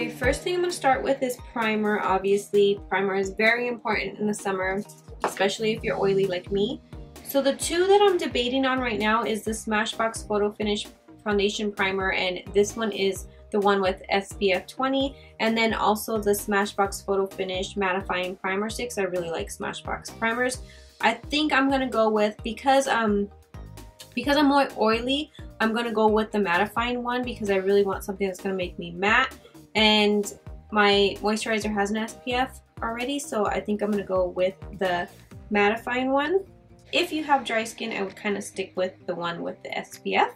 Okay, first thing I'm going to start with is primer. Obviously, primer is very important in the summer, especially if you're oily like me. So the two that I'm debating on right now is the Smashbox Photo Finish Foundation Primer, and this one is the one with SPF 20, and then also the Smashbox Photo Finish Mattifying Primer Sticks. I really like Smashbox primers. I think I'm gonna go with, because I'm more oily, I'm gonna go with the mattifying one because I really want something that's gonna make me matte, and my moisturizer has an SPF already, so I think I'm gonna go with the mattifying one. If you have dry skin, I would kind of stick with the one with the SPF.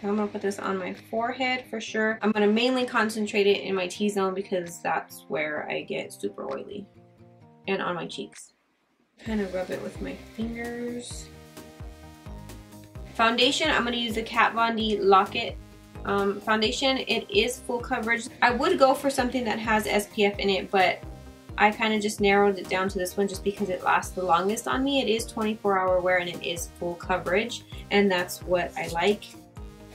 I'm gonna put this on my forehead for sure. I'm gonna mainly concentrate it in my T-zone because that's where I get super oily, and on my cheeks. Kind of rub it with my fingers. Foundation, I'm gonna use the Kat Von D Lock-It foundation. It is full coverage. I would go for something that has SPF in it, but I kind of just narrowed it down to this one just because it lasts the longest on me. It is 24-hour wear and it is full coverage, and that's what I like.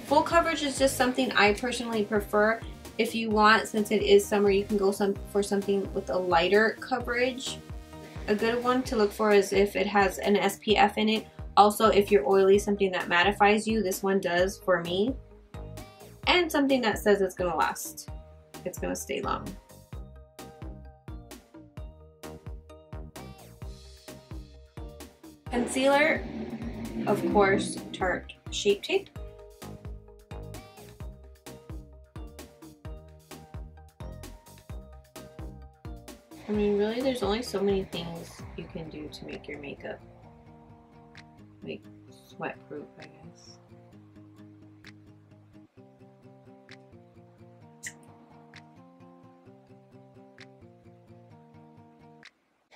Full coverage is just something I personally prefer. If you want, since it is summer, you can go for something with a lighter coverage. A good one to look for is if it has an SPF in it. Also, if you're oily, something that mattifies you. This one does for me. And something that says it's gonna last. It's gonna stay long. Concealer, of course, Tarte Shape Tape. I mean, really, there's only so many things you can do to make your makeup like sweat proof, I guess.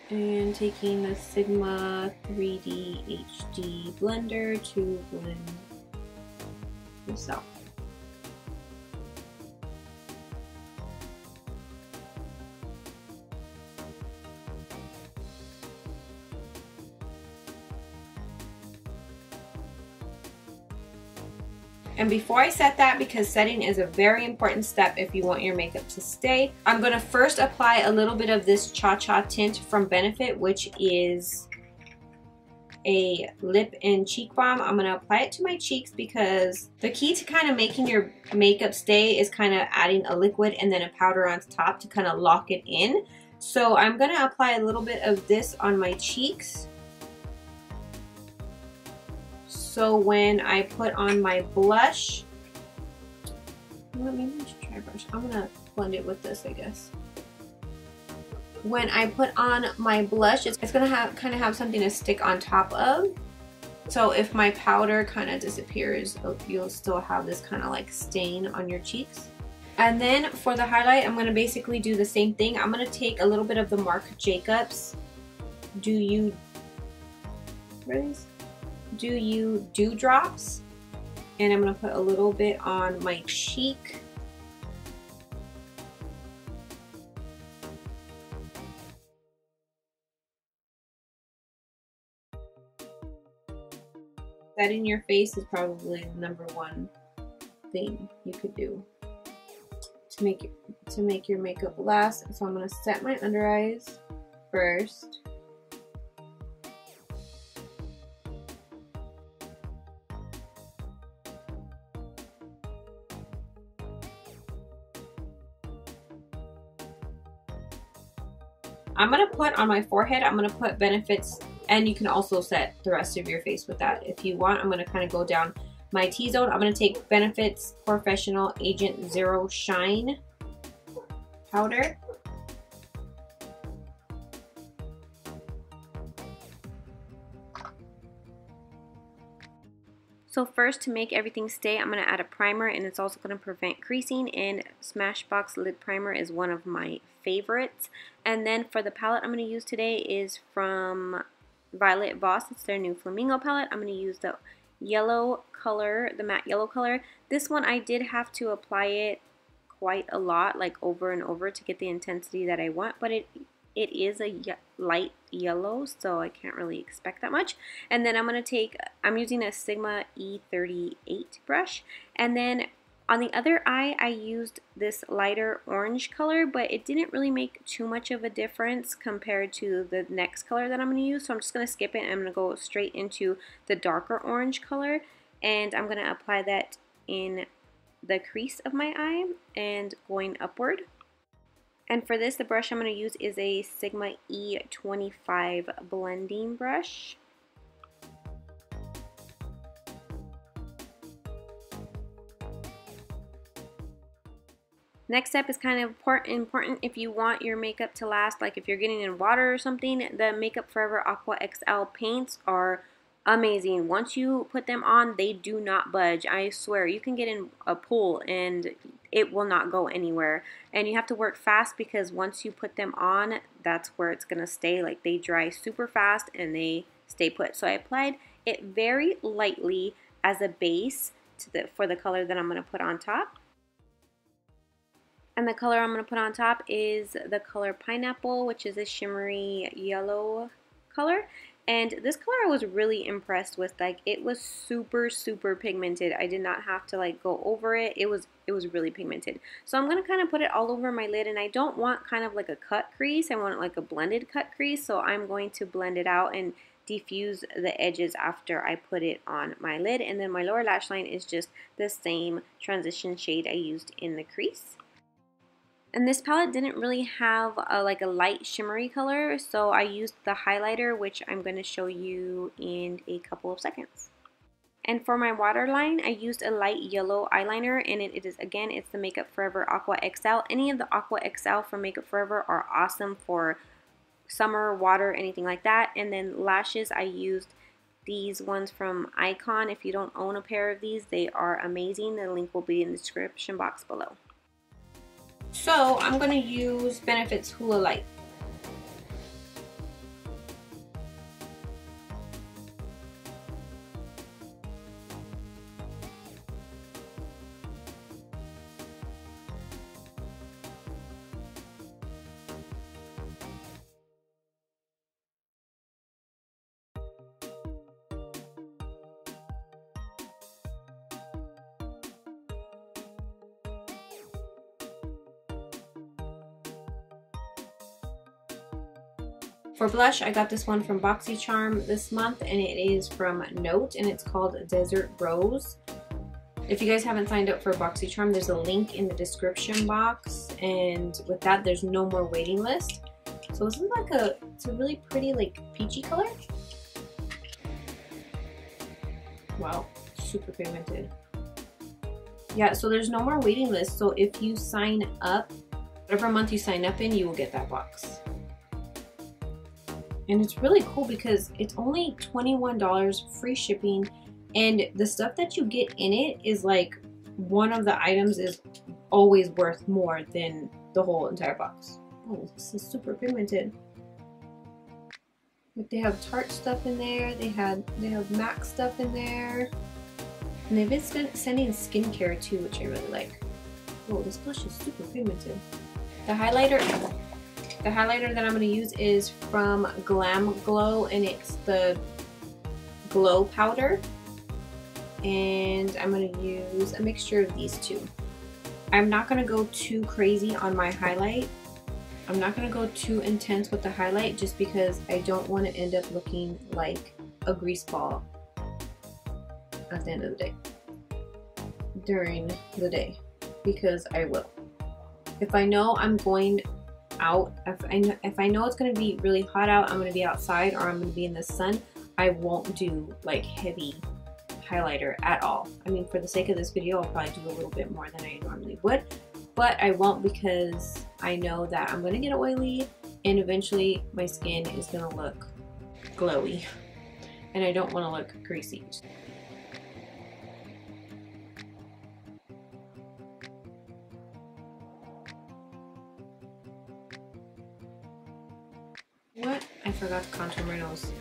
And taking the Sigma 3D HD blender to blend this out. And before I set that, because setting is a very important step if you want your makeup to stay, I'm going to first apply a little bit of this Cha Cha tint from Benefit, which is a lip and cheek balm. I'm going to apply it to my cheeks because the key to kind of making your makeup stay is kind of adding a liquid and then a powder on top to kind of lock it in. So I'm going to apply a little bit of this on my cheeks. So when I put on my blush, maybe I should try a brush. I'm gonna blend it with this, I guess. When I put on my blush, it's gonna kind of have something to stick on top of. So if my powder kind of disappears, you'll still have this kind of like stain on your cheeks. And then for the highlight, I'm gonna basically do the same thing. I'm gonna take a little bit of the Marc Jacobs Do You Dewdrops, and I'm going to put a little bit on my cheek. Setting your face is probably the #1 thing you could do to make your makeup last. So I'm going to set my under eyes first. I'm going to put on my forehead, I'm going to put Benefits, and you can also set the rest of your face with that if you want. I'm going to kind of go down my T-zone. I'm going to take Benefits Professional Agent Zero Shine powder. So first, to make everything stay, I'm going to add a primer, and it's also going to prevent creasing, and Smashbox Lid Primer is one of my favorites. And then for the palette I'm going to use today is from Violet Voss. It's their new Flamingo palette. I'm going to use the yellow color, the matte yellow color. This one I did have to apply it quite a lot, like over and over, to get the intensity that I want, but it is a light yellow, so I can't really expect that much. And then I'm using a Sigma E38 brush, and then On the other eye, I used this lighter orange color, but it didn't really make too much of a difference compared to the next color that I'm going to use. So I'm just going to skip it and I'm going to go straight into the darker orange color. And I'm going to apply that in the crease of my eye and going upward. And for this, the brush I'm going to use is a Sigma E25 blending brush. Next step is kind of important if you want your makeup to last, like if you're getting in water or something. The Makeup Forever Aqua XL paints are amazing. Once you put them on, they do not budge. I swear, you can get in a pool and it will not go anywhere. And you have to work fast because once you put them on, that's where it's going to stay. Like, they dry super fast and they stay put. So I applied it very lightly as a base for the color that I'm going to put on top. And the color I'm going to put on top is the color Pineapple, which is a shimmery yellow color. And this color I was really impressed with. Like, it was super, super pigmented. I did not have to like go over it. It was really pigmented. So I'm going to kind of put it all over my lid, and I don't want kind of like a cut crease. I want like a blended cut crease. So I'm going to blend it out and diffuse the edges after I put it on my lid. And then my lower lash line is just the same transition shade I used in the crease. And this palette didn't really have like a light shimmery color, so I used the highlighter, which I'm going to show you in a couple of seconds. And for my waterline, I used a light yellow eyeliner, and it is, again, it's the Makeup Forever Aqua XL. Any of the Aqua XL from Makeup Forever are awesome for summer, water, anything like that. And then lashes, I used these ones from Icon. If you don't own a pair of these, they are amazing. The link will be in the description box below. So I'm going to use Benefit's Hula Light. For blush, I got this one from BoxyCharm this month, and it is from Note, and it's called Desert Rose. If you guys haven't signed up for BoxyCharm, there's a link in the description box, and with that, there's no more waiting list. So this is like it's a really pretty, like, peachy color. Wow, super pigmented. Yeah, so there's no more waiting list. So if you sign up, whatever month you sign up in, you will get that box. And it's really cool because it's only $21, free shipping, and the stuff that you get in it is like, one of the items is always worth more than the whole entire box. Oh, this is super pigmented. Like, they have Tarte stuff in there, they have MAC stuff in there, and they've been sending skincare too, which I really like. Oh, this blush is super pigmented. The highlighter that I'm going to use is from Glam Glow, and it's the Glow Powder. And I'm going to use a mixture of these two. I'm not going to go too crazy on my highlight. I'm not going to go too intense with the highlight just because I don't want to end up looking like a grease ball at the end of the day. During the day. Because I will. If I know I'm going out, if I know it's going to be really hot out, I'm going to be outside or I'm going to be in the sun, I won't do like heavy highlighter at all. I mean, for the sake of this video, I'll probably do a little bit more than I normally would, but I won't because I know that I'm going to get oily and eventually my skin is going to look glowy and I don't want to look greasy. What? I forgot to contour my nose.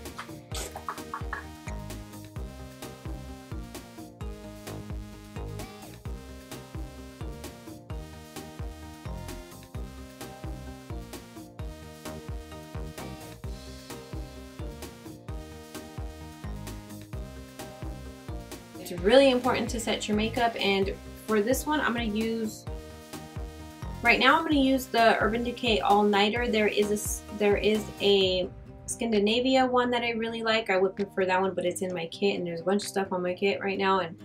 It's really important to set your makeup, and for this one, I'm going to use, right now I'm going to use the Urban Decay All Nighter. There is a Scandinavia one that I really like. I would prefer that one, but it's in my kit, and there's a bunch of stuff on my kit right now, and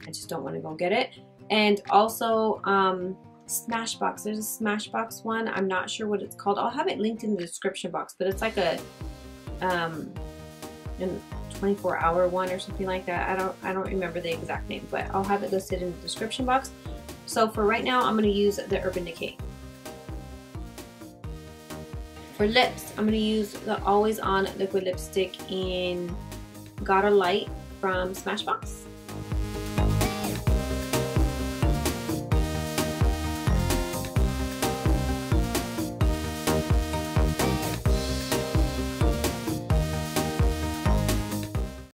I just don't want to go get it. And also Smashbox. There's a Smashbox one. I'm not sure what it's called. I'll have it linked in the description box, but it's like a 24-hour one or something like that. I don't remember the exact name, but I'll have it listed in the description box. So for right now, I'm going to use the Urban Decay. For lips, I'm going to use the Always On liquid lipstick in Gotta Light from Smashbox.